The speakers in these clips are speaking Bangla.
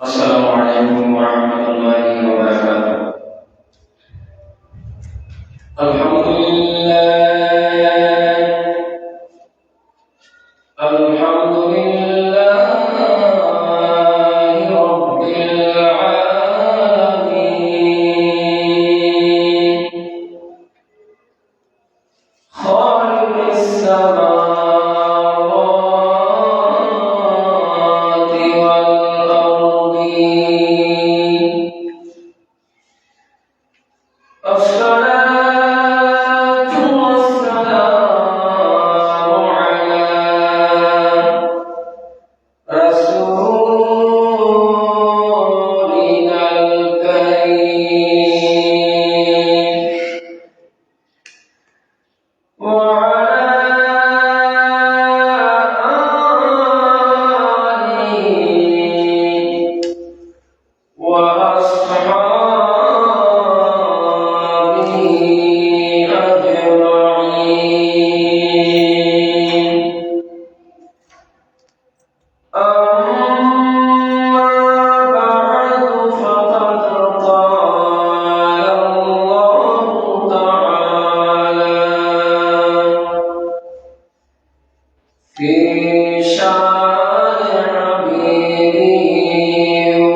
السلام عليكم ورحمة الله وبركاته. الحمد لله الحمد لله رب العالمين خالق السماوات والأرضين الصلاة والسلام على رسولنا الكريم وعلى آله وأصحابه أجمعين. أما بعد فقد قال الله تعالى في شان حبيبه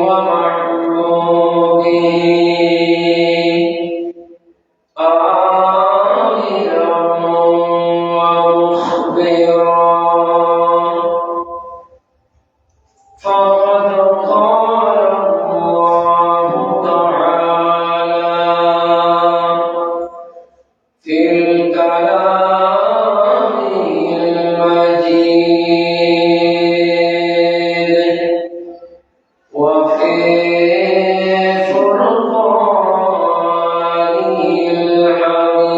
ومحبوبه آمرا ومخبرا فقد قال الله تعالى في الكلام المجيد وفي فرقانه الحميد.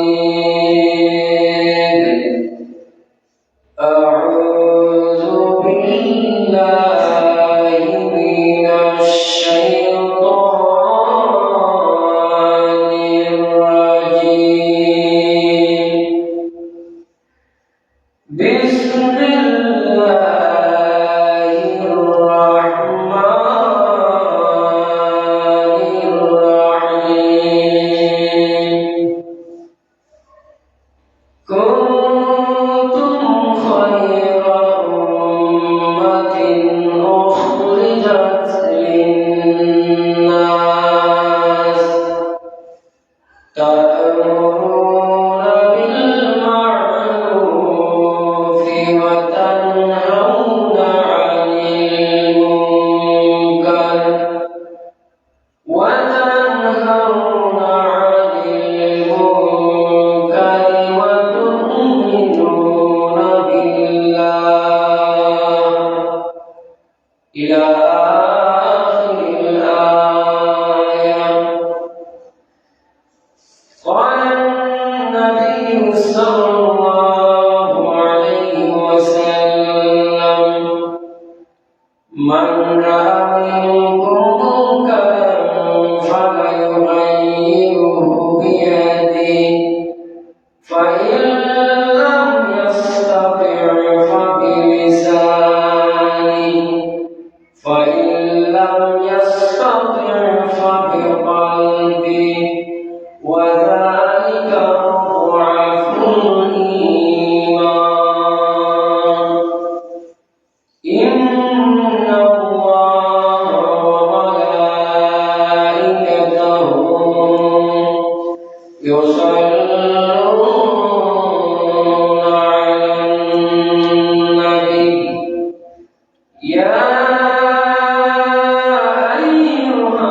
أعوذ بالله من الشيطان الرجيم. بسم الله الرحمن الرحيم. كنتم خير أمة أخرجت للناس تأمرون بالمعروف وتنهون عن المنكر وتؤمنون بالله إلى آخر الآية. قال النبي صلى الله عليه وسلم: من رأى منكم منكرا فليغيره بيده فإن لم يستطع فبلسانه فإن لم يستطع فبقلبه وذلك أضعف الإيمان. إن الله وملائكته يصلون على النبي يا أيها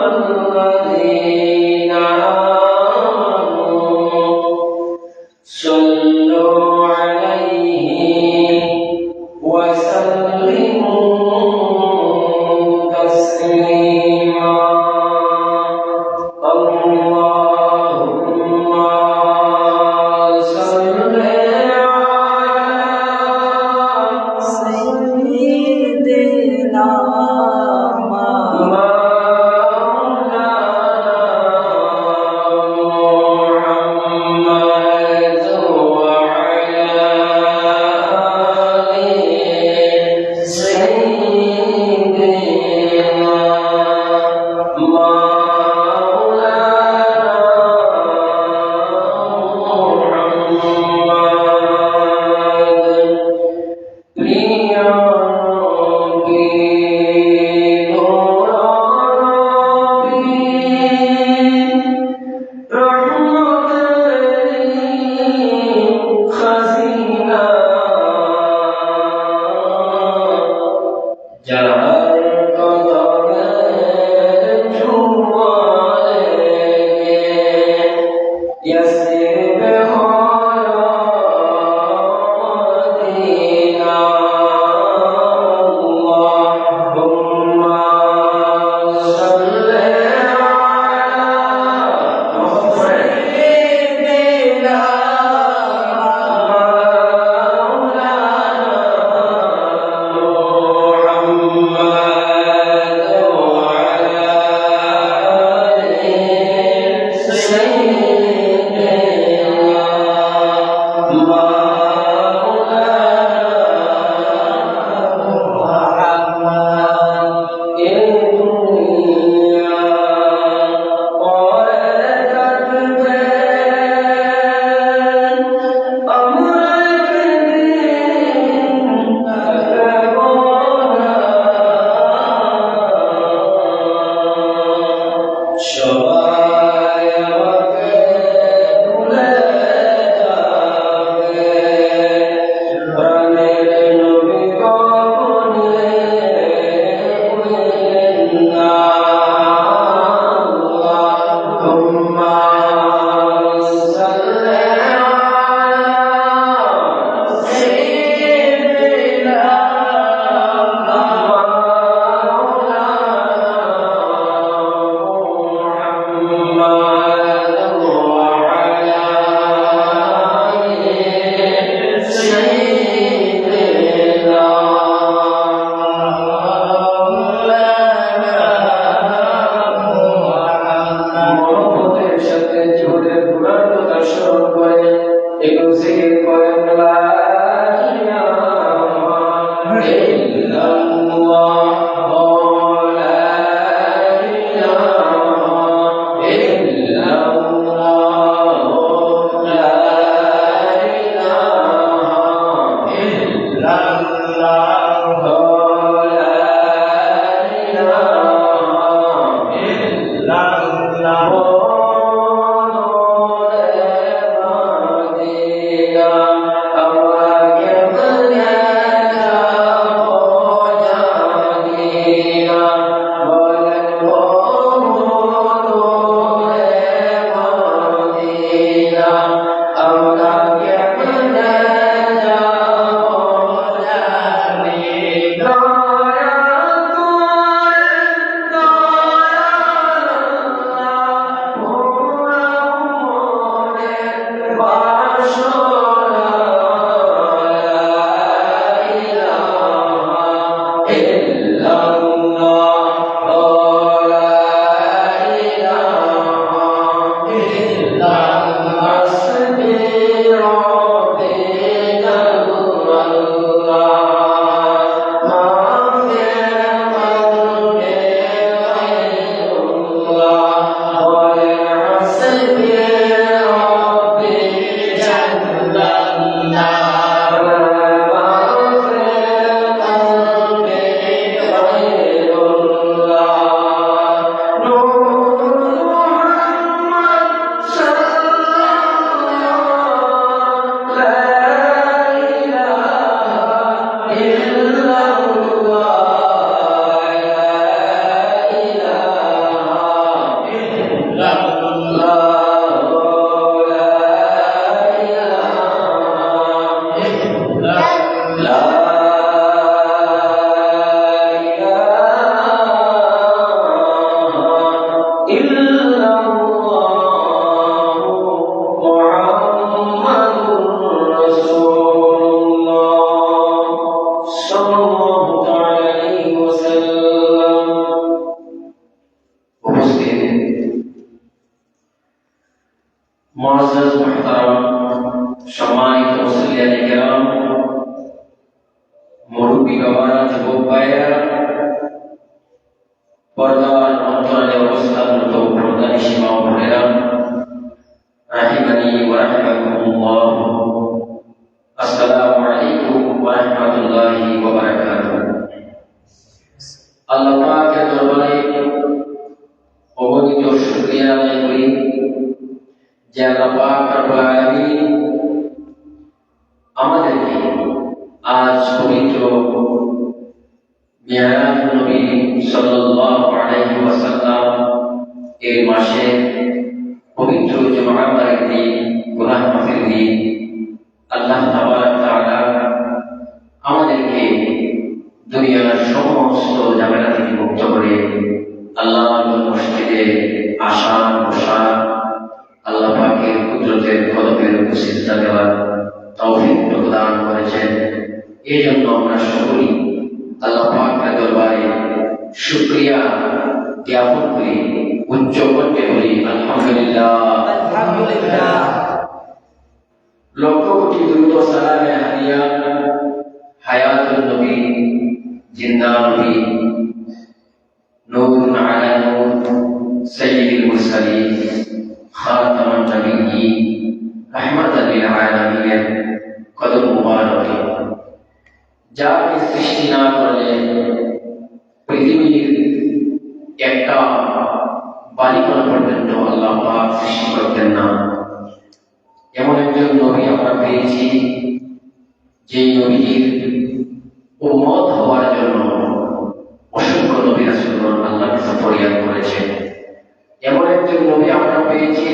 মুআজ্জাজ মুহতারাম সম্মানিত মুসল্লিয়ানে কেরাম, মুরব্বী বাবারা, যুবক ভাইয়েরা, পর্দার অন্তরালে অবস্থানরত পর্দানিশী মা ও বোনেরা, রাহিমানি ওয়া রাহিমাকুমুল্লাহ, আসসালামু আলাইকুম ওয়া রাহমাতুল্লাহি ওয়া বারাকাতুহু। আল্লাহ পাকের দরবারে অগণিত শুকরিয়া আদায় করি যে আল্লাহ পাক রব্বুল আলামিন আমাদেরকে আজ পবিত্র মিলাদ নবী সাল্লাল্লাহু আলাইহি ওয়াসাল্লাম এর মাসে পবিত্র জুমআ বারের দিন, গুনাহ মাফের দিন, আল্লাহ তাবারক তাআলা আমাদেরকে দুনিয়ার সমস্ত ঝামেলা থেকে মুক্ত করে আল্লাহর মসজিদে আসা বসা, আল্লাহ পাকের কুদরতের কদমের সিজদা দেওয়ার তৌফিক প্রদান করেছেন। এই জন্য আমরা সকলেই আল্লাহ পাকের দরবারে শুকরিয়া জ্ঞাপন করি, উচ্চ কণ্ঠে বলি আলহামদুলিল্লাহ। আলহামদুলিল্লাহ। লক্ষ কোটি দ্রুত সালামে হাদিয়া হায়াতুন নবী, জিন্দা নবী, নূরুন আলা নূর, সাইয়্যিদুল মুরসালিন, খাতামুন নবিয়্যিন, রাহমাতাল লিল আলামিনের কদম মুবারকে, যাকে সৃষ্টি না করলে পৃথিবীর একটা বালিকণা পর্যন্ত আল্লাহ পাক সৃষ্টি করতেন না। এমন একজন নবী আমরা পেয়েছি যে নবীর উম্মত হওয়ার জন্য অসংখ্য নবী রাসূলগণ আল্লাহর কাছে ফরিয়াদ করেছেন। এমন একজন নবী আমরা পেয়েছি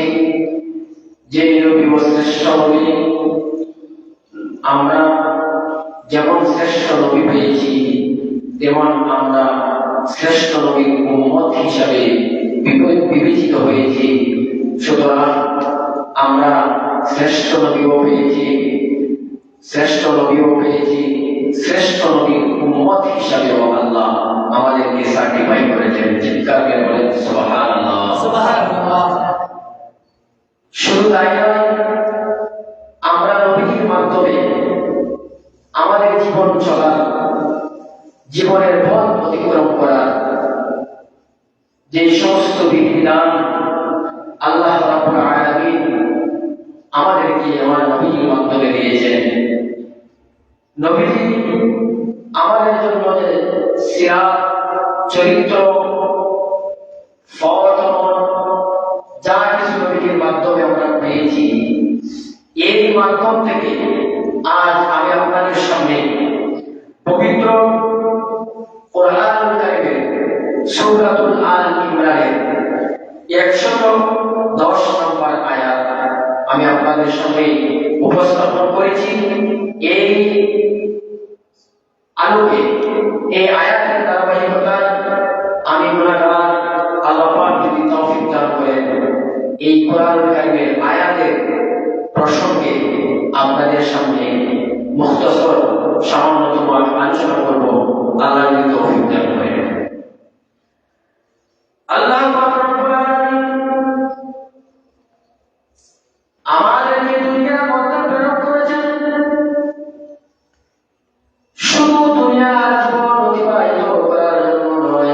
যে নবী শ্রেষ্ঠ নবী। আমরা যেমন শ্রেষ্ঠ নবী পেয়েছি, তেমন আমরা শ্রেষ্ঠ নবীর উম্মত হিসাবে বিবেচিত হয়েছি। সুতরাং আমরা শ্রেষ্ঠ নবীও পেয়েছি, শ্রেষ্ঠ নবীর উম্মত হিসাবেও আল্লাহ আমাদেরকে সার্টিফাই করেছেন। চিৎকার করে বলেন সুবহানাল্লাহ, সুবহানাল্লাহ। শুধু তাই নয়, আমরা নবীর মাধ্যমে আমাদের জীবন চলা, জীবনের পথ অতিক্রম করা যে সমস্ত বিধিবিধান আল্লাহ রাব্বুল আলামিন আমাদেরকে আমার নবীর মাধ্যমে দিয়েছেন। নবীজি আমাদের জন্য যে সিরাত চরিত্র, ফতন, যা কিছু নবীর মাধ্যমে আমরা পেয়েছি, এই মাধ্যম থেকে আজ আমি আপনাদের সামনে পবিত্র কোরআনুল কারীমের সূরাতুল আল ইমরানের 110 নম্বর আয়াত আমি আপনাদের সামনে উপস্থাপন করেছি। এই আলোকে, এই আয়াতের ধারাবাহিকতায় আমি গুনাহগার, আল্লাহ পাক যদি তৌফিক দান করেন, এই কোরআনুল কারীমের আয়াতের প্রসঙ্গে আপনাদের সামনে মুখতাসর সামান্যতম আলোচনা করব, আল্লাহ যদি তৌফিক দান করেন। আল্লাহ পাক রব্বুল আলামিন আমাদেরকে দুনিয়ার মধ্যে প্রেরণ করেছেন শুধু দুনিয়ার জীবন অতিবাহিত করার জন্য নয়।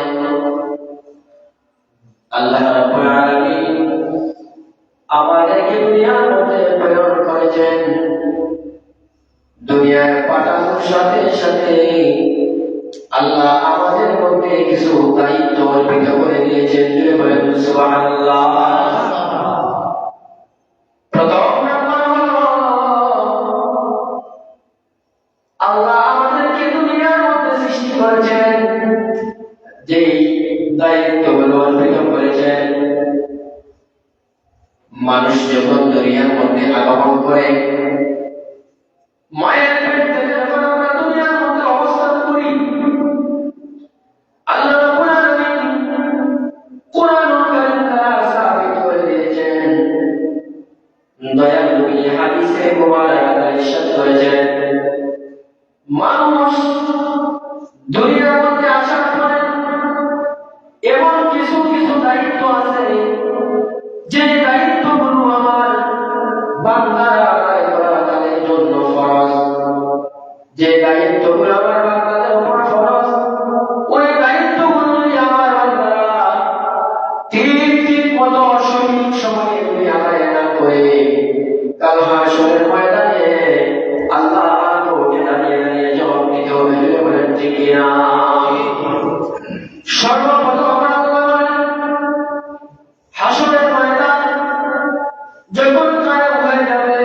আল্লাহ রাব্বুল আলামিন আমাদেরকে দুনিয়ার মধ্যে প্রেরণ করেছেন দুনিয়ায় পাঠানোর সাথে সাথে আল্লাহ আমাদের মধ্যে কিছু দায়িত্ব অর্পিত করে দিয়েছেন। বলেন সুবহানাল্লাহ। প্রথম নাম্বার হলো আল্লাহ আমাদেরকে দুনিয়ার মধ্যে সৃষ্টি করেছেন, যে দায়িত্বগুলো অর্পিত করেছেন। মানুষ যখন দুনিয়ার মধ্যে আগমন করে, মায়ের পেট থেকে যখন আমরা দুনিয়ার মধ্যে অবস্থান করি, আল্লাহ রাব্বুল আলামিন কোরআনুল কারীম দ্বারা সাবিত করে দিয়েছেন। দয়াল নবী হাদিসে মুবারাকাতে ইরশাদ করেছেন, মানুষ দুনিয়ার মধ্যে আসার পরে এমন কিছু কিছু দায়িত্ব আছে, যে দায়িত্বগুলো আমার বান্দারা আদায় করা তাদের জন্য ফরজ। যে দায়িত্বগুলো আমার বান্দাদের উপর ফরজ, ওই দায়িত্বগুলো আমার বান্দারা ঠিক মতো সঠিক সময়ে যদি আদায় না করে, কাল হাশরের ময়দানে আল্লাহর কোর্টে দাঁড়িয়ে দাঁড়িয়ে জবাব দিতে হবে। বলেন ঠিক কিনা? সর্বপ্রথম হাশরের ময়দান যখন কায়েম হয়ে যাবে,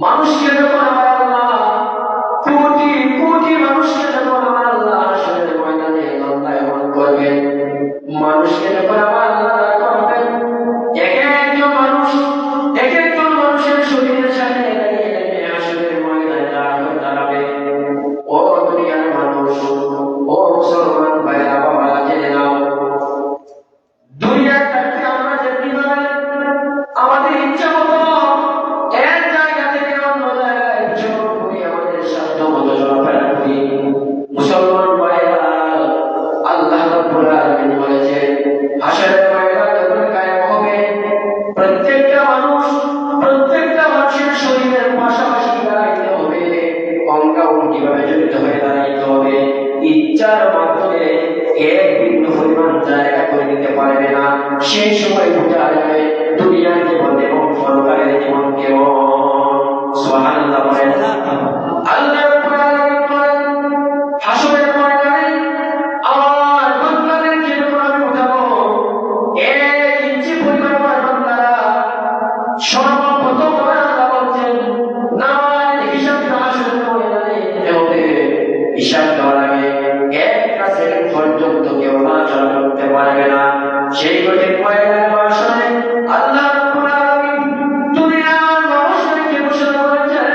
মানুষকে যখন আমার আল্লাহ কোটি কোটি মানুষকে যখন আমার আল্লাহ হাশরের ময়দানে দণ্ডায়মান করবেন, মানুষকে যখন আমার আল্লাহ করবেন, এক একজন মানুষের শরীরের সাথে হাশরের ময়দানে দাঁড়াবে। ও দুনিয়ার মানুষ, ও মুসলমান ভাইরা বাবারা, জেনে নাও, দুনিয়ার কাছে আমরা যেতে পারি আমাদের ইচ্ছা মতো এক জায়গা থেকে অন্য জায়গায় বিচরণ করি, আমাদের সাধ্য মতো চলাফেরা করি। মুসলমান ভাইরা, আল্লাহ রাব্বুল আলামিন বলেছেন, হাশরের ময়দান যখন কায়েম হবে, প্রত্যেকটা মানুষের শরীরের পাশাপাশি দাঁড়াইতে হবে, অঙ্গাঙ্গি ভাবে জড়িত হয়ে দাঁড়াইতে হবে। ইচ্ছার মাধ্যমে এক বিন্দু পরিমাণ জায়গা করে দিতে পারবে না। সেই সময় বোঝা যাবে দুনিয়ার জীবন এবং পরকালের জীবন কেমন। সুবহানাল্লাহ বলেন। আল্লাহ রাব্বুল আলামিন বলেন, হাশরের ময়দানে আমার বান্দাদেরকে যখন আমি উঠাবো, 1 ইঞ্চি পরিমাণ আমার বান্দারা সর্বপ্রথম আল্লাহ বলছেন, নামাজ হিসাব হাশরের ময়দানে দিতে হবে। হিসাব দেওয়ার আগে 1 সেকেন্ড পর্যন্ত কেউ নাড়াচাড়া করতে পারবে না। সেই কঠিন ময়দানে বাসনে আল্লাহ রাব্বুল আলামিন দুনিয়ার মানুষদেরকে ঘোষণা করেছেন,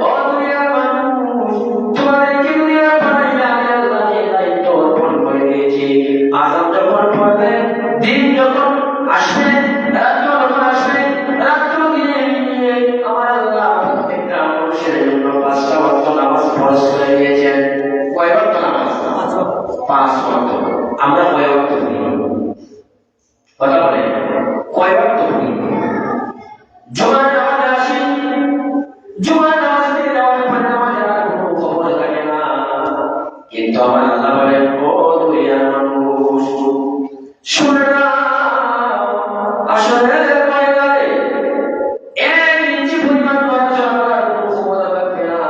ও দুনিয়ার মানুষ, তোমাদেরকে দুনিয়া পাঠাইলে আমি আল্লাহ যে দায়িত্ব অর্পণ করে দিয়েছি। আযাব যখন পড়বে, দিন যখন আসবে, রাত্র যখন আসবে, রাত্র দিনে আমার আল্লাহ প্রত্যেকটা মানুষের জন্য 5টা ওয়াক্ত নামাজ ফরজ করে দিয়েছেন। কয় ওয়াক্ত নামাজ? 5 ওয়াক্ত। আমরা কয় ওয়াক্ত পড়ি? কথা বলে কয় ওয়াক্ত পড়ি? জুমার নামাজে আসি, জুমার নামাজ থেকে যাওয়ার পরে আমাদের আর কোনো খবর থাকে না। কিন্তু আমার আল্লাহ বলেন, ও দুনিয়ার মানুষ, শুনে নাও, আসলে ময়দানে 1 ইঞ্চি পরিমাণ নড়াচড়া করার কোনো ক্ষমতা থাকবে না,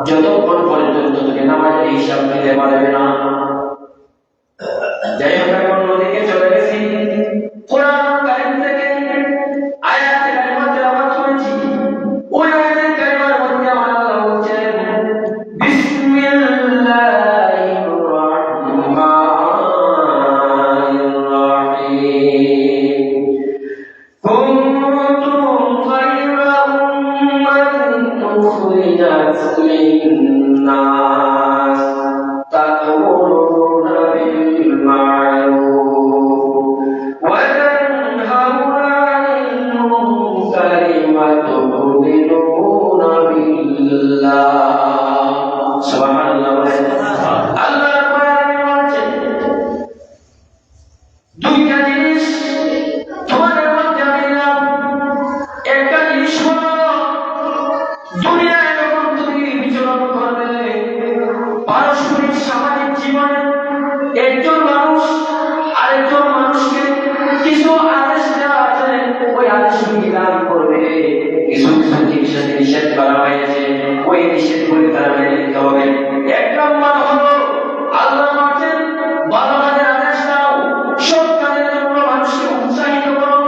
যতক্ষণ পর্যন্ত তুমি নামাজের হিসাব দিতে পারবে না। তারা মেনে নিতে হবে। এক নম্বর হলো আল্লাহ বলেন ভালো কাজের আদেশ দাও, সৎ কাজের জন্য মানুষকে উৎসাহিত করো,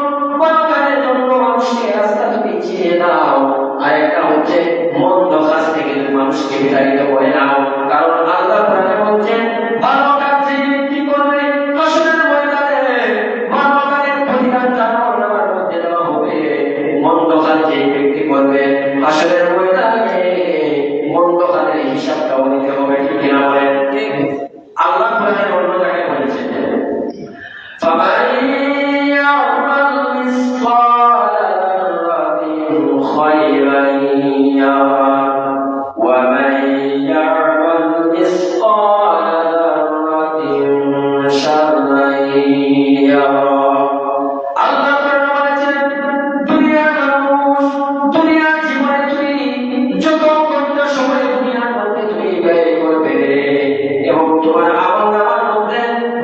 ভালো কাজের জন্য মানুষকে রাস্তা থেকে চিনিয়ে দাও। আরেকটা হচ্ছে মন্দ কাজ থেকে মানুষকে বিতাড়িত করে নাও। কারণ আল্লাহ কোরআনে বলছেন ভালো কাজ যে ব্যক্তি করবে হাসরের ময়দানে ভালো কাজের প্রতিদান জাহান্নামের মধ্যে দেওয়া হবে। মন্দ কাজ যে ব্যক্তি করবে হাসরের ময়দানে মন্দ কাজের হিসাবটাও নিতে হবে। ঠিক কিনা বলেন? আল্লাহ কোরআনে অন্য জায়গায় বলেছেন فَمَن يَعْمَلْ مِثْقَالَ ذَرَّةٍ خَيْرًا يَرَهُ وَمَن يَعْمَلْ مِثْقَالَ ذَرَّةٍ شَرًّا يَرَهُ। আল্লাহ তাআলা বলেছেন দুনিয়ার মানুষ, দুনিয়ার জীবনে তুমি যত ঘন্টা সময় দুনিয়ার মধ্যে তুমি ব্যয় করবে এবং তোমার আমলনামার মধ্যে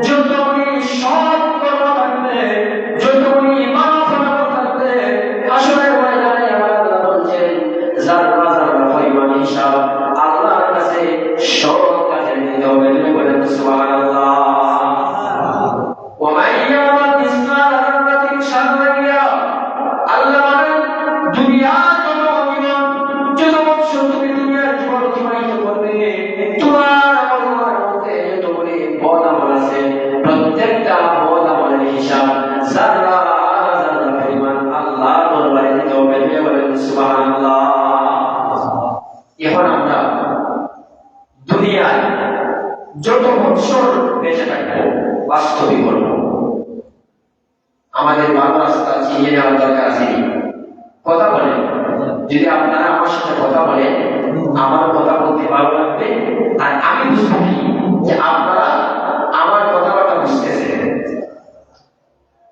যতগুলি সৎ কর্ম থাকবে, যতগুলি মানব থাকবে, হাসরের ময়দানে আমার আল্লাহ বলছেন যাররা যাররা পরিমাণ হিসাব আল্লাহর কাছে সৎ কাজে দিতে হবে। তুমি বলেন সুবহানাল্লাহ। وَمَن يَعْمَلْ مِثْقَالَ ذَرَّةٍ شَرًّا يَرَهُ। আল্লাহ বলেন দুনিয়ার যত বছর তুমি দুনিয়ার জীবন অতিবাহিত করবে, তোমার আমলের মধ্যে যতগুলি বদ আমল আছে প্রত্যেকটা বদ আমলের হিসাব যারা যারা পরিমাণ আল্লাহর দরবারে দিতে হবে। তুমি বলেন সুবহানাল্লাহ। এখন আমরা দুনিয়ায় যত বছর বেঁচে থাকবো বাস্তবিক করবো, আমাদের ভালো রাস্তা চিনিয়ে নেওয়ার দরকার আছে। কথা বলেন, যদি আপনারা আমার সাথে কথা বলেন আমার কথা বলতে ভালো লাগবে আর আমি বুঝবো কি যে আপনারা আমার কথাবার্তা বুঝতেছেন।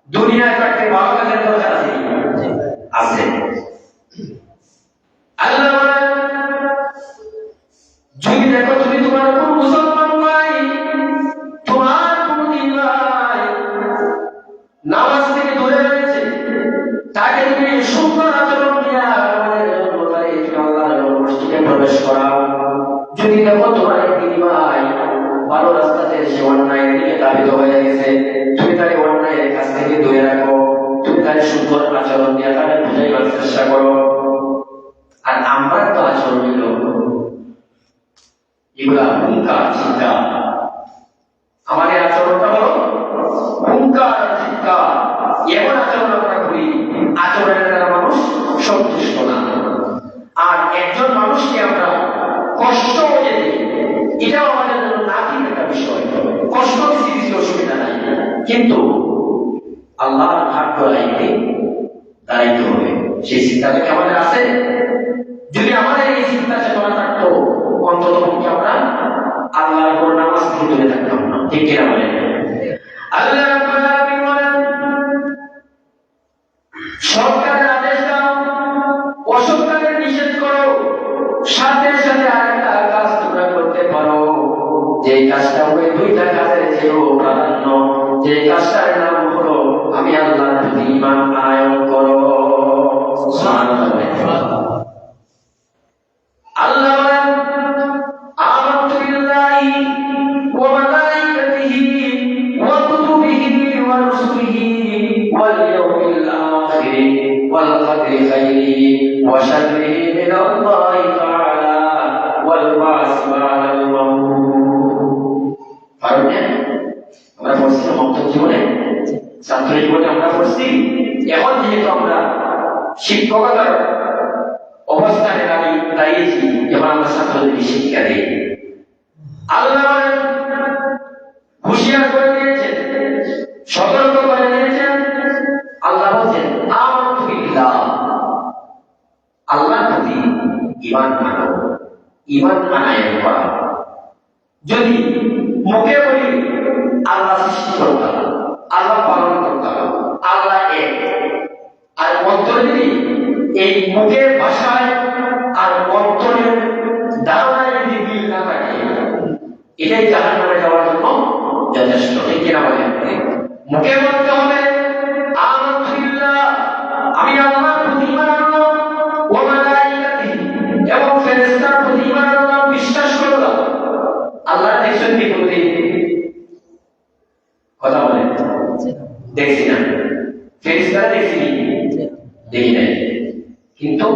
দুনিয়ায় থাকতে ভালো কাজের দরকার আছে আছে। আল্লাহ বলেন যদি দেখো তুমি তোমার কোন মুসলমান ভাই, তোমার কোন দিন ভাই নামাজ থেকে দূরে রয়েছে, তাকে তুমি সুন্দর আচরণ দিয়ে আমাদের জন্য তাই আল্লাহর মসজিদে প্রবেশ করাও। যদি দেখো তোমার একদিন ভাই ভালো রাস্তাতে সে অন্যায়ের দিকে ধাবিত হয়ে গেছে, তুমি তাকে অন্যায়ের কাছ থেকে দূরে রাখো, তুমি তাকে সুন্দর আচরণ দিয়ে তাকে বুঝাইবার চেষ্টা করো। আর আমরা তো আচরণ নিল এগুলা হুঙ্কার চিন্তা, আমাদের আচরণটা হলো হুঙ্কার চিন্তা। এমন আচরণ আমরা করি আচরণের দ্বারা মানুষ সন্তুষ্ট না। আর একজন মানুষকে আমরা কষ্ট হয়ে দিই, এটাও আমাদের জন্য নাফিক একটা বিষয়। কষ্ট দিচ্ছি কিছু অসুবিধা নাই, কিন্তু আল্লাহর ভাগ্য রাইতে দাঁড়াইতে হবে। সেই চিন্তাটা কি আমাদের আছে? যদি আমাদের এই চিন্তা চেতনা থাকতো অন্তত আমরা আল্লাহর উপর নামাজ থেকে দূরে থাকতাম না। ঠিক কিনা বলেন? আল্লাহ রাব্বুল আলামিন বলেন সৎ কাজের আদেশ দাও, অসৎ কাজের নিষেধ করো, সাথে সাথে আরেকটা কাজ তোমরা করতে পারো যে কাজটা ওই দুইটা কাজের চেয়েও প্রাধান্য, যে কাজটার নাম হলো আমি আল্লাহর প্রতি ঈমান আনয়ন করো। আল্লাহ বলেন আমানতু বিল্লাহি ওয়া মালাইকাতিহি ওয়া কুতুবিহি ওয়া রুসুলিহি ওয়াল ইয়াউমিল আখির ওয়াল কদরি খাইরিহি ওয়া শাররিহি মিনাল্লাহি তাআলা ওয়াল বা'স বা'দাল মাউত। পারবেন? আমরা পড়ছি মক্তব জীবনে, ছাত্র জীবনে আমরা পড়ছি। এখন যেহেতু আমরা শিক্ষকতার অবস্থানে দাঁড়িয়েছি, এবার আমরা ছাত্রদেরকে শিক্ষা দিই। আল্লাহ হুঁশিয়ার করে দিয়েছেন, সতর্ক করে দিয়েছেন। আল্লাহ বলছেন আমানতু বিল্লাহ, আল্লাহর প্রতি ঈমান আনো, ঈমান আনয়ন করা। যদি মুখে বলি আল্লাহ সৃষ্টিকর্তা, আল্লাহ পালন করতে আল্লাহ এক, আর অন্তরে যদি এই মুখের ভাষায় আর অন্তরের ধারণায় যদি মিল না থাকে, এটাই জাহান্নামে যাওয়ার জন্য যথেষ্ট। ঠিক কিনা বলেন? মুখে বলতে হবে আমানতু বিল্লাহ, আমি আল্লাহর প্রতি ঈমান আনলাম, ওয়া মালাইকাতিহি এবং ফেরেশতার প্রতি ঈমান আনলাম, দেখছি না, ফেরেশতারা দেখছি দেখি নাই, কিন্তু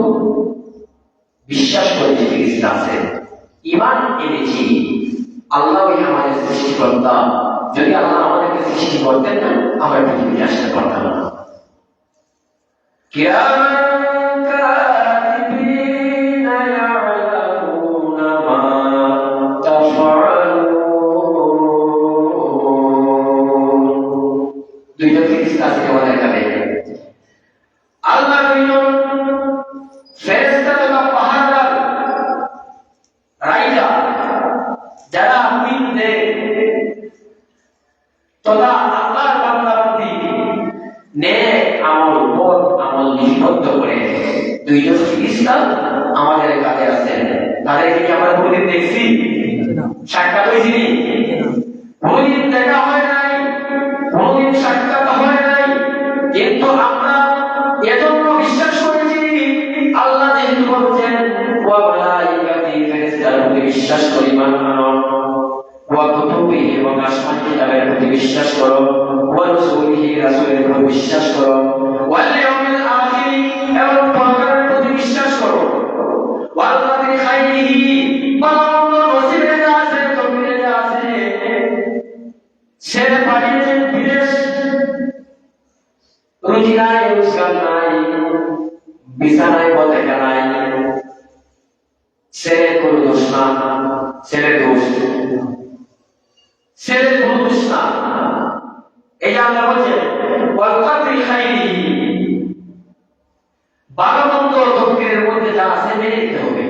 বিশ্বাস করেছি ফেরেশতা আছে, ঈমান এনেছি আল্লাহই আমাদের সৃষ্টিকর্তা। যদি আল্লাহ আমাদেরকে সৃষ্টি করতেন না, আমরা পৃথিবীতে আসতে পারতাম না। কিরামান কাতিবিনা ইয়ালামুনা মা তাফআলুন। দুইজন ফেরেশতা আছে আমাদের কাছে। আল্লাহ দুইজন ফেরেশতা বা পাহাড়দার রাইজা যারা মুমিনদের তথা আল্লাহর বান্দাবান্দি নেক আমল বদ আমল নিষিদ্ধ করে দুইজন ফেরেশতা আমাদের কাছে আছেন। তাদেরকে কি আমরা কোনদিন দেখছি? সাক্ষাৎ হয়েছি? কোনদিন দেখা হয় নাই, কোনদিন সাক্ষাৎ হয় নাই, কিন্তু আমরা এজন্য বিশ্বাস করেছি আল্লাহ যেহেতু বলছেন ওয়া মালাইকাতি, ফেরেশতার প্রতি বিশ্বাস করি, মান আনো ওয়া কুতুবিহি, এবং আসমান কিতাবের প্রতি বিশ্বাস করো, ওয়া রাসূলিহি, রাসূলের প্রতি বিশ্বাস করো, ওয়াল ইয়াউমিল আখির, এবং পরকালের প্রতি বিশ্বাস করো, ওয়াল কাদিরি খাইরিহি, ভালো নসিবে যা আছে তকদিরে যা আছে ছেড়ে পাঠিয়েছেন বিদেশ, রুজি নাই, রোজগার নাই, বিছানায় বসে নাই, ছেলে কোনো দোষ না, ছেলে দোষ, ছেলে কোনো দোষ না। এই যে আল্লাহ বলছেন ওয়াল কাদিরি খাইরিহি, ভালো মন্দ তকদিরের মধ্যে যা আছে মেনে নিতে হবে,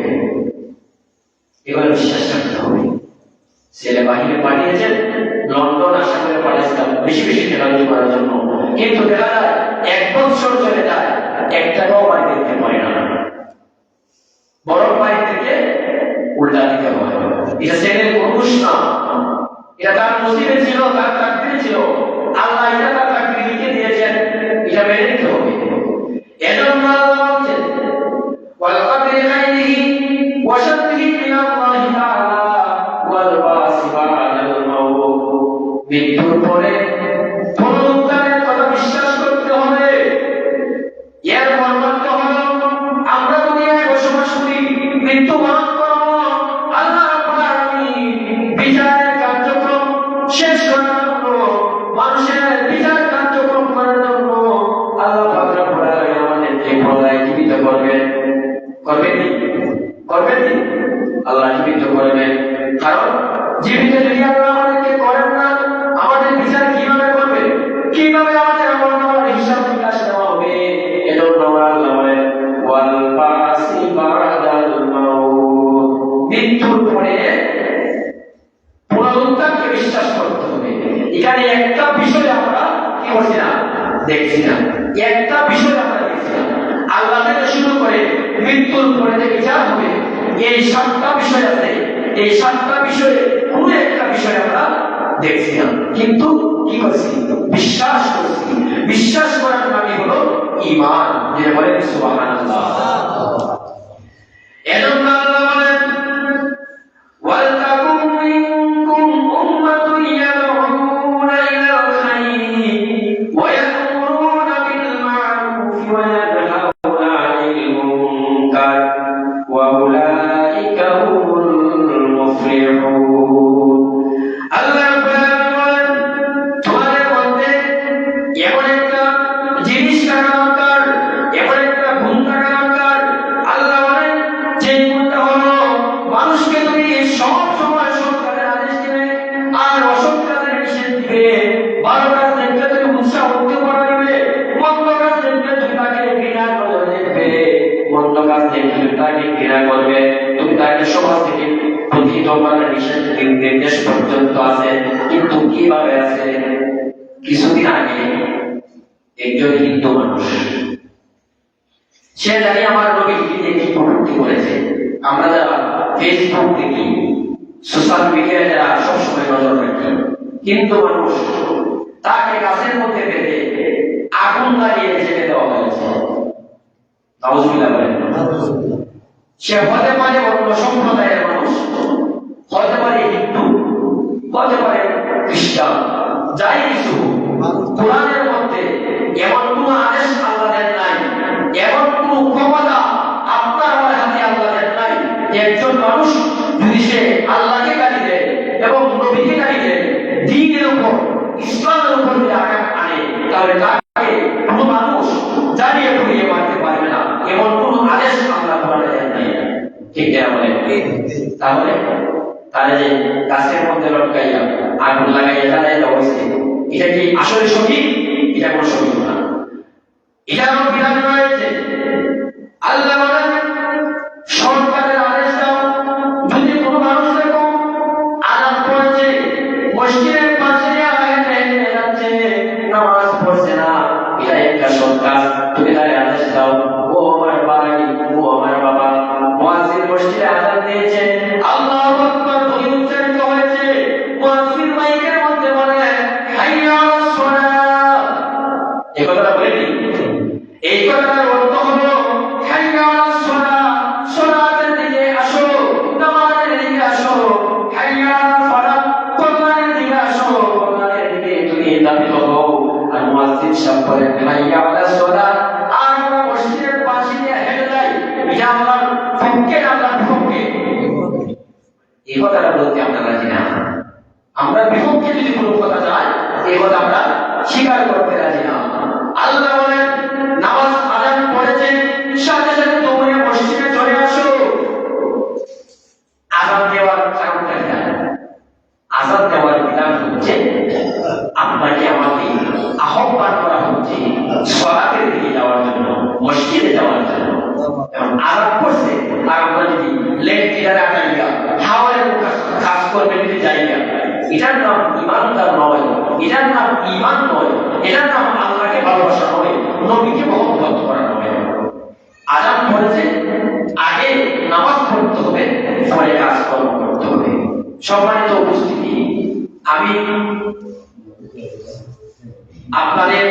এবার বিশ্বাস রাখতে হবে। ছেলে বাহিরে পাঠিয়েছেন, লন্ডন আশা করে পাঠিয়েছিলাম বেশি বেশি টাকা দিয়ে করার জন্য, কিন্তু দেখা যায় 1 বছর চলে যায়, একটা বাড়ি দেখতে পারে না, বড় বাড়ি থেকে উল্টা দিতে হয়। এটা ছেলের দোষ না, এটা তার নসিবে ছিল, তার তাকদীরে ছিল, আল্লাহ এটা তার তাকদীরে লিখে দিয়েছেন, এটা মেনে নিতে হবে। এজন্য আল্লাহ বলছেন ওয়াল কাদিরি খাইরিহি ওয়া শাররিহি মিনাল্লাহি তাআলা ওয়াল বাসি বা'দাল মাউত। মৃত্যুর পরে পুনরুত্থানের কথা বিশ্বাস করতে হবে। এর মর্মার্থ হলো আমরা দুনিয়ায় বসবাস করি, মৃত্যুবরণ করব, আল্লাহ রাব্বুল আলামিন বিচারের কার্যক্রম শেষ করার জন্য, মানুষের বিচার কার্যক্রম করার জন্য আল্লাহ পাক রব্বুল আলামিন আমাদেরকে পুনরায় জীবিত করবেন। করবেন আল্লাহ জীবিত করবেন। কারণ জীবিত যদি আল্লাহ আমাদেরকে করেন না, আমাদের বিচার কিভাবে করবে? কিভাবে আমাদের আমলনামার হিসাব নিকাশ নেওয়া হবে? এজন্য আল্লাহ বলেন ওয়াল বাসি বা'দাল মাউত, মৃত্যুর পরে পুনরুত্থানকে বিশ্বাস করতে হবে। এখানে একটা বিষয় আমরা কি করছি না, দেখছি না, একটা বিষয় আমরা দেখছি না। আল্লাহ থেকে শুরু করে মৃত্যুর পরে যে বিচার হবে, এই 7টা বিষয় আছে, এই 7টা বিষয়ে কোনো একটা বিষয় আমরা দেখছি না, কিন্তু কি করছি? বিশ্বাস করছি। বিশ্বাস করার নামই হলো ঈমান। যে বলেন সুবহানাল্লাহ। এজন্য আল্লাহ বলেন ওয়াল তাকুম মিনকুম উম্মাতুন ইয়াদউনা ইলাল খায়রি ওয়া ইয়া'মুরুনা বিল মা'রুফি ওয়া ইয়ানহাউনা 'আনিল মুনকার ওয়া উলাইকা হুমুল মুফলিহুন। আল্লাহ বলেন তোমাদের মধ্যে এমন একটা জিনিস থাকা দরকার, এমন একটা গুণ থাকা দরকার। আল্লাহ বলেন যে গুণটা হলো মানুষকে তুমি সব সময় সৎ কাজের আদেশ দিবে আর অসৎ কাজের নিষেধ দিবে, ভালো কাজ দেখলে তুমি উৎসাহ উদ্দীপনা দিবে, মন্দ কাজ দেখলে তুমি তাকে ঘৃণা করে দেখবে, মন্দ কাজ দেখলে তুমি তাকে ঘৃণা করবে, তুমি তাকে সমাজ থেকে প্রতিহিত করার নির্দেশ পর্যন্ত আছে। কিন্তু কিভাবে আছে? কিছুদিন আগে একজন হিন্দু মানুষ, সে জানি আমার নবী একটি প্রবৃত্তি করেছে। আমরা যারা ফেসবুক দেখি, সোশ্যাল মিডিয়ায় যারা সবসময় নজর রাখি, কিন্তু মানুষ তাকে গাছের মধ্যে বেঁধে আগুন লাগিয়ে ছেড়ে দেওয়া হয়েছে। নাউজুবিল্লাহ বলেন। সে হতে পারে অন্য সম্প্রদায়ের মানুষ, হতে পারে হিন্দু, হতে পারে খ্রিস্টান, যাই কিছু, তাহলে তাকে কোনো মানুষ জ্বালিয়ে পুড়িয়ে মারতে পারবে না, এমন কোনো আদেশ আল্লাহ কোরআনে দেন নাই। ঠিক কিনা বলেন? তাহলে তাহলে যে গাছের মধ্যে লটকাইয়া আগুন লাগাইয়া জ্বালাই দেওয়া হয়েছে, এটা কি আসলে সঠিক? এটা কোনো সঠিক না। এটা আমার বিধান রয়েছে। আল্লাহ বলেন সরকারের আদেশ দাও, যদি কোনো মানুষ দেখো আজান পড়ছে, মসজিদের পাশে যাচ্ছে, নামাজ পড়ছে না, এটা একটা সরকার, তুমি তার আদেশ দাও, ও আমার বাড়ি, ও আমার বাবা, মুয়াজ্জিন মসজিদে আজান দিয়েছে, আল্লাহু আকবার ধ্বনি উচ্চারিত হয়েছে, মুয়াজ্জিন মাইকের মধ্যে বলে হাইয়া আলাস সালাহ। এই কথাটা বলেনি? এই কথাটার অর্থ হলো হাইয়া আলাস সালাহ, সালাতের দিকে আসো, নামাজের দিকে আসো, হাইয়া আলাল ফালাহ, কল্যাণের দিকে আসো, কল্যাণের দিকে তুমি দাবিত হও। আর মুয়াজ্জিন সাহেব বলেন হাইয়া আলাস সালাহ, আর আমরা মসজিদের পাশে দিয়ে হেঁটে যাই, এটা আমার পক্ষে, আল্লাহর পক্ষে। এই কথাটা বলতে আমরা রাজি না। আমরা বিপক্ষে যদি কোনো কথা যায়, এই কথা আমরা স্বীকার করতে রাজি না। আল্লাহ বলেন নামাজ আযান পড়েছে, সাথে সাথে তোমরা মসজিদে চলে আসো। আযান দেওয়ার কারণটা কি? আযান দেওয়ার বিধান হচ্ছে আপনাকে আমাকে আহ্বান করা হচ্ছে সালাতের দিকে যাওয়ার জন্য, মসজিদে যাওয়ার জন্য। এবং আযান পড়ছে আর আমরা যদি লেগ দিদারে আটাইয়া হাওয়ায় কাজ করবে যদি যাইয়া, এটার নাম ইমানদার নয়, এটার নাম ঈমান নয়, এটার নাম আল্লাহকে ভালোবাসা নয়, নবীকে মহব্বত করা নয়। আযান পড়েছে, আগে নামাজ পড়তে হবে, পরে কাজকর্ম করতে হবে। সম্মানিত উপস্থিতি, আমি আপনাদের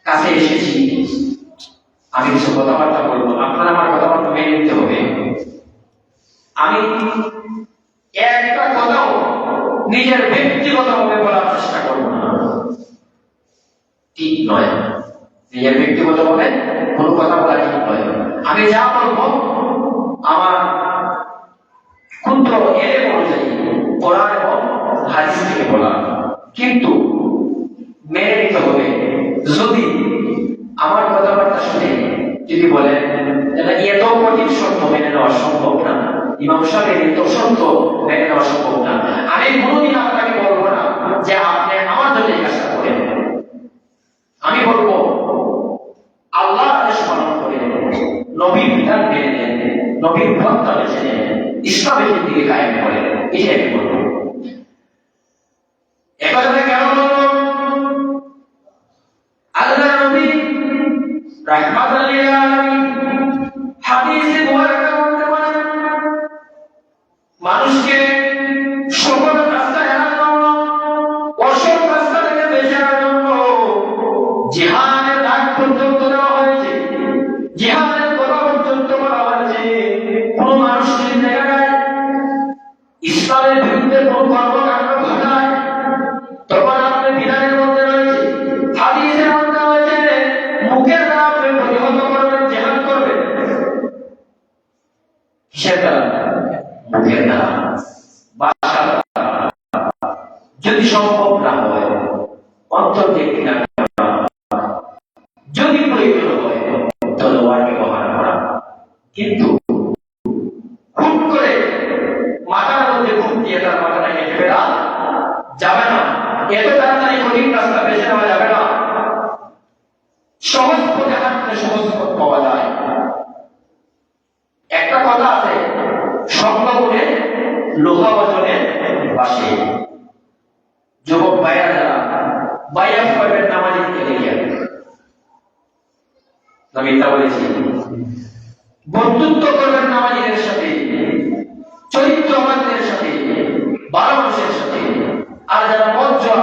কাছে এসেছি, আমি কিছু কথাবার্তা বলবো, আপনারা আমার কথাবার্তা মেনে নিতে হবে। আমি একটা কথাও নিজের ব্যক্তিগতভাবে বলার চেষ্টা করব না, ঠিক নয়। নিজের ব্যক্তিগতভাবে কোনো কথা বলা ঠিক নয়। আমি যা বলবো আমার ক্ষুদ্র এলেম অনুযায়ী কোরআন এবং হাদিস থেকে বলা, কিন্তু মেনে নিতে হবে। যদি আমার কথাবার্তা শুনে যদি বলেন এত কঠিন সত্য মেনে নেওয়া সম্ভব না, ইমাম সাহেবের এত সত্য মেনে নেওয়া সম্ভব না, আমি কোনোদিন আপনাকে বলবো না যে আপনি আমার জন্য এই কাজটা করেন। আমি বলবো আল্লাহ আদেশ পালন করে নবীর বিধান মেনে নেন, নবীর পথটা বেছে নেন, ইসলামের দিকে কায়েম করেন, এটাই আমি বলবো। একথা কেন বলবো? আল্লাহ নবী রাহমাতুল লিল আলামিন হাদিসে মুবারকা মধ্যে বলেন মানুষকে সকল রাস্তা এড়ানোর জন্য, অসৎ রাস্তা থেকে বেঁচে আনার জন্য জিহাদের ডাক পর্যন্ত দেওয়া হয়েছে, জিহাদের কথা পর্যন্ত বলা হয়েছে। কোন মানুষ যদি দেখা যায় ইসলামের বিরুদ্ধে কোন কর্মকাণ্ড ঘটায়, তখন আপনি বিধানের মধ্যে রয়েছে, হাদিসের মধ্যে রয়েছে, মুখের দ্বারা আপনি প্রতিহত করবেন, জিহাদ করবেন। কিসের দ্বারা? মুখের দ্বারা, ভাষার দ্বারা। যদি সম্ভব না হয় অন্তর দিয়ে কিনা, যদি প্রয়োজন হয় তলোয়ার ব্যবহার করা। কিন্তু খুব করে মাথার মধ্যে খুব দিয়ে তার মাথাটা কেটে ফেলা যাবে না, এত তাড়াতাড়ি কঠিন রাস্তা বেছে নেওয়া যাবে না। সহজ পথে হাঁটতে সহজ পথ পাওয়া যায়। একটা কথা আছে, স্বপ্নপুরে লোহা ওজনের বাসে। যুবক ভাইয়া যারা বাইয়া করবেন নামাজি থেকে গিয়ে, আমি তা বলেছি, বন্ধুত্ব করবেন নামাজিদের সাথে, চরিত্রবানদের সাথে, ভালো মানুষের সাথে। আর যারা মজ্জা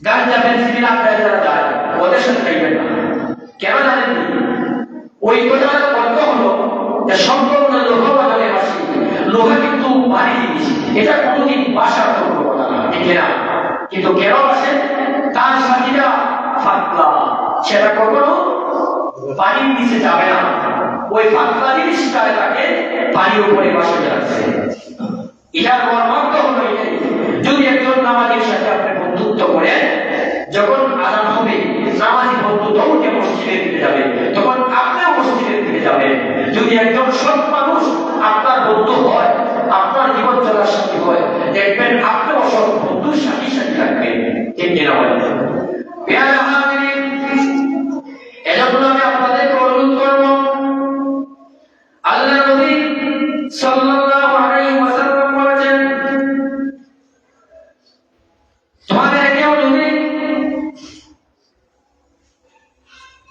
গাঞ্জা পেন্সিল আপনারা যারা যায় ওদের সাথে খাইবেন না। কেন জানেন? ওই কথার অর্থ হলো যে সম্পূর্ণ লোহা বাজারে বাসি, লোহা কিন্তু ভারী জিনিস, এটা কোনোদিন বাসার কোনো কথা না, ঠিক না? কিন্তু কেন আসে? তার সাথীরা ফাতলা, সেটা কখনো পানির নিচে যাবে না। ওই পাতলা জিনিসটায় তাকে পানির উপরে বাসে যাচ্ছে। এটার মর্মার্থ হলো এটাই। যদি একজন নামাজের সাথে বলেন, যখন আযান হবে নামাজি বন্ধু দৌড়ে মসজিদের দিকে যাবে, তখন আপনিও মসজিদের দিকে যাবেন। যদি একজন সৎ মানুষ আপনার বন্ধু হয়, আপনার জীবন চলার সাথী হয়, দেখবেন আপনিও সৎ বন্ধুর সাথী সাথী রাখবেন। ঠিক কিনা বলেন? পেয়ারা হাজিরিন, এজন্য আমি আপনাদেরকে অনুরোধ করব, আল্লাহ নবী সাল্লাল্লাহু আলাইহি ওয়াসাল্লাম বলেছেন,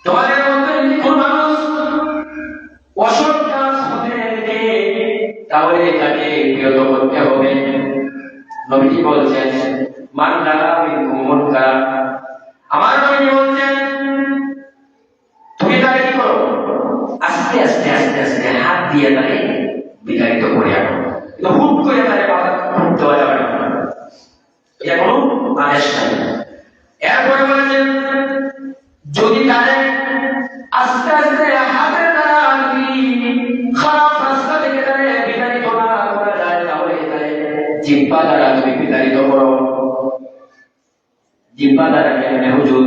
তোমাদের মধ্যে কোন মানুষ অসৎ কাজ হতে দেখে তাহলে তাকে বিরত করতে হবে। নবীজি বলছেন, মান রাআ মিনকুম মুনকার, আমার নবীজি বলছেন, তুমি তাকে কি করো? আস্তে আস্তে আস্তে আস্তে হাত দিয়ে তাকে বিতাড়িত করে আনো। কিন্তু হুট করে তাকে বাধা দেওয়া যাবে না, এটা কোনো আদেশ নাই। এরপরে বলেছেন, যদি তাদের আস্তে আস্তে হাতের দ্বারা খারাপ রাস্তা থেকে তাদের বিতাড়িত না করা যায়, তাহলে তাদের জিহ্বা দ্বারা তুমি বিতাড়িত করো। জিহ্বা দ্বারা কেমনে হুজুর?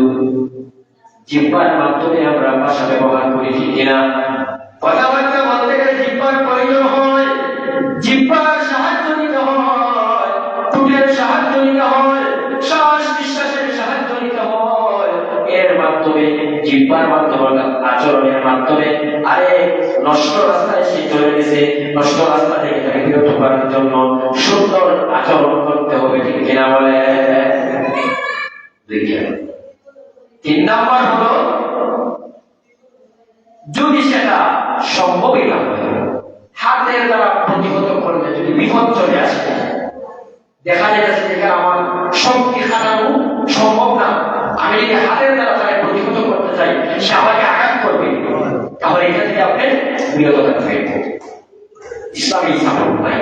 জিহ্বার মাধ্যমে আমরা ভাষা ব্যবহার করি, ঠিক কিনা? কথাবার্তা বলতে গেলে জিহ্বার প্রয়োজন হয়, জিহ্বার সাহায্য নিতে হয়, টুটের সাহায্য নিতে হয়, শ্বাস নিঃশ্বাসের সাহায্য নিতে হয়। এর মাধ্যমে, জিহ্বার মাধ্যমে, আচরণের মাধ্যমে। আরে নষ্ট রাস্তায় সে চলে গেছে, নষ্ট রাস্তা থেকে তাকে বিরত করার জন্য সুন্দর আচরণ করতে হবে, ঠিক কিনা বলে? দেখিয়ে 3 নাম্বার হলো, যদি সেটা সম্ভবই না হয়, হাতের দ্বারা প্রতিহত করলে যদি বিপদ চলে আসে, দেখা যাচ্ছে যেখানে আমার শক্তি খাটানো সম্ভব না, আমি যদি হাতের দ্বারা তাকে প্রতিহত করতে চাই, সে আমাকে আঘাত করবে, তাহলে এটা থেকে আপনি বিরত থাকবেন। ইসলামী সাপোর্ট নাই।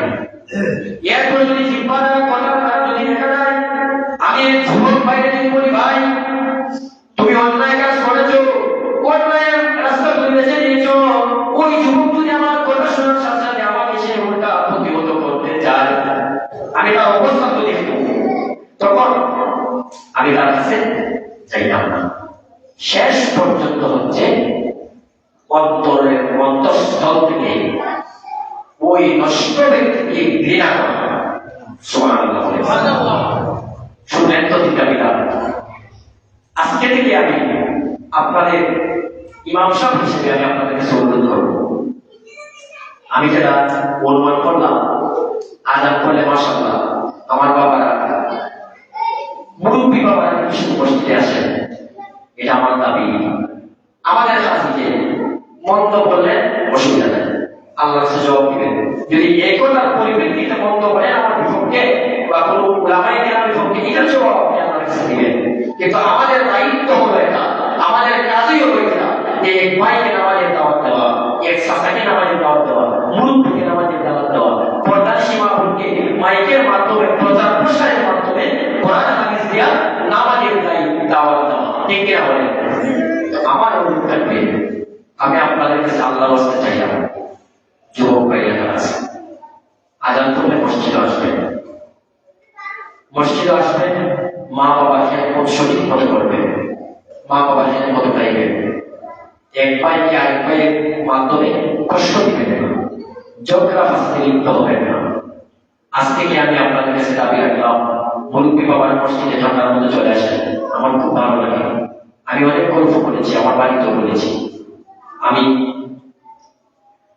এরপরে যদি জিহ্বা দ্বারা কথা যদি দেখা যায়, আমি যুবক ভাইকে যদি বলি, ভাই তুমি অন্যায় কাজ করেছো, অন্যায় রাস্তা তুমি বেছে নিয়েছো, ওই যুবক যদি আমার কথা শোনার সাথে সাথে আমাকে সে উল্টা প্রতিহত করতে চায়, আমি তার অবস্থা তো দেখব, তখন আমি তার কাছে চাইলাম না। শেষ পর্যন্ত হচ্ছে অন্তরের অন্তঃস্থল থেকে ওই নষ্ট ব্যক্তিকে ঘৃণা করা। সুবহানাল্লাহ। শুনলেন তো 3টা বিধান। আজকে থেকে আমি আপনাদের ইমাম সাহেব হিসেবে আমি আপনাদেরকে অনুরোধ করব, আমি যেটা অনুমান করলাম, আযান করলে মাশাআল্লাহ আমার বাবারা, মুরব্বী বাবারা কিছু উপস্থিত আসেন, এটা আমার দাবি। আমাদের কাছে যে মন্দ বললে অসুবিধা নেই, আল্লাহ কাছে জবাব দিবেন। যদি এই কথার পরিপ্রেক্ষিতে মন্দ বলে আমার বিপক্ষে বা কোনো উলামায়ে কেরামের বিপক্ষে, এটার জবাব আপনি আল্লাহর কাছে দিবেন। কিন্তু আমাদের দায়িত্ব হলো এটা, আমাদের কাজই হলো এটা, যে এক ভাইকে নামাজের দাওয়াত দেওয়া, এক চাচাকে নামাজের দাওয়াত দেওয়া, মুরব্বীকে নামাজের দাওয়াত দেওয়া, পর্দার সীমাবদ্ধকে মাইকের মাধ্যমে, প্রচার প্রসারের মাধ্যমে কোরআন হাদিস দিয়া নামাজের দাওয়াত দেওয়া, ঠিক কিনা বলেন? আমার অনুরোধ থাকবে, আমি আপনাদের কাছে আল্লাহর রাস্তায় চাইলাম, যুবক ভাইয়েরা আছে, আযান করলে মসজিদে আসবেন, মসজিদে আসবেন, মা বাবাকে সঠিক মতো করবেন, মা বাবার মতো চাইবেন, এক ভাইকে আরেক ভাইয়ের মাধ্যমে কষ্ট দিবেন না, ঝগড়া ফাঁসতে লিপ্ত হবেন না। আজ থেকে আমি আপনাদের কাছে দাবি রাখলাম, মুরব্বী বাবার মসজিদে ঠান্ডার মধ্যে চলে আসেন, আমার খুব ভালো লাগে। আমি অনেক গল্প করেছি, আমার বাড়িতেও বলেছি। আমি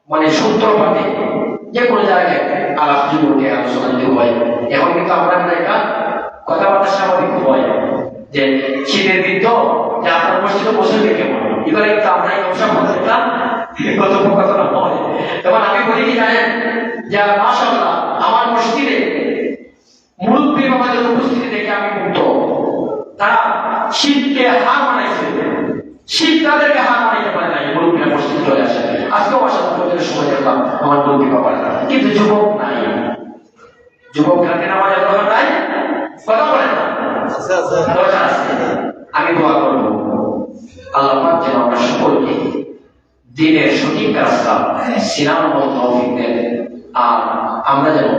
মানে সূত্রপাতে যে কোনো জায়গায় আলাপ যদি উঠে, আলোচনা যদি হয়, এখন কিন্তু আমরা একটা কথাবার্তা স্বাভাবিক হয় যে শীতের দিন তো, যে আপনার মসজিদে বসে দেখে মনে এবারে কিন্তু আমরা এই ব্যবসা করতাম, কথোপকথন হয়। তখন আমি বলি কি জানেন, যে মাশাআল্লাহ আমার মসজিদে মুরব্বী বাবাদের উপস্থিতি দেখে আমি মুগ্ধ। তারা শীতকে হার মানাইছে, শীত তাদেরকে হার মানাইতে পারে নাই, মুরব্বীরা মসজিদে চলে আসে। আজকেও মাশাআল্লাহ প্রতিদিন সময় দেখলাম আমার মুরব্বী বাবারা, কিন্তু যুবক নাই, যুবকরা কেন আমাদের দরকার নাই? কথা বলেন না, দরকার আছে। আমি দোয়া করব আল্লাহ পাক যেন আমরা সকলকে দ্বীনের সঠিক রাস্তা সিনার মতো তৌফিক দেন, আর আমরা যেন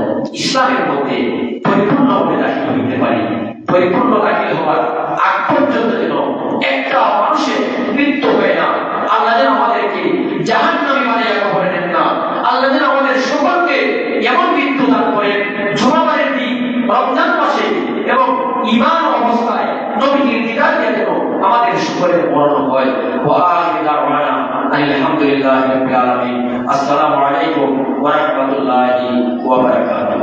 ইসলামের মধ্যে পরিপূর্ণভাবে দাখিল হইতে পারি। পরিপূর্ণ দাখিল হওয়ার আগ পর্যন্ত যেন একটা মানুষের মৃত্যু হয় না। আল্লাহ যেন আমাদেরকে জাহান্নামী বানাইয়া কবরে নেন না। আল্লাহ যেন আমাদের সকলকে এমন মৃত্যু দান করেন জুমাবারের দিন রমজান মাসে এবং ঈমান অবস্থায় নবীর দিদার দিয়ে যেন আমাদের সকলের মরণ হয়। ওয়া আখিরু দাওয়ানা আলহামদুলিল্লাহি রাব্বিল আলামিন। আসসালামু আলাইকুম ওয়া রাহমাতুল্লাহি ওয়া বারাকাতুহু।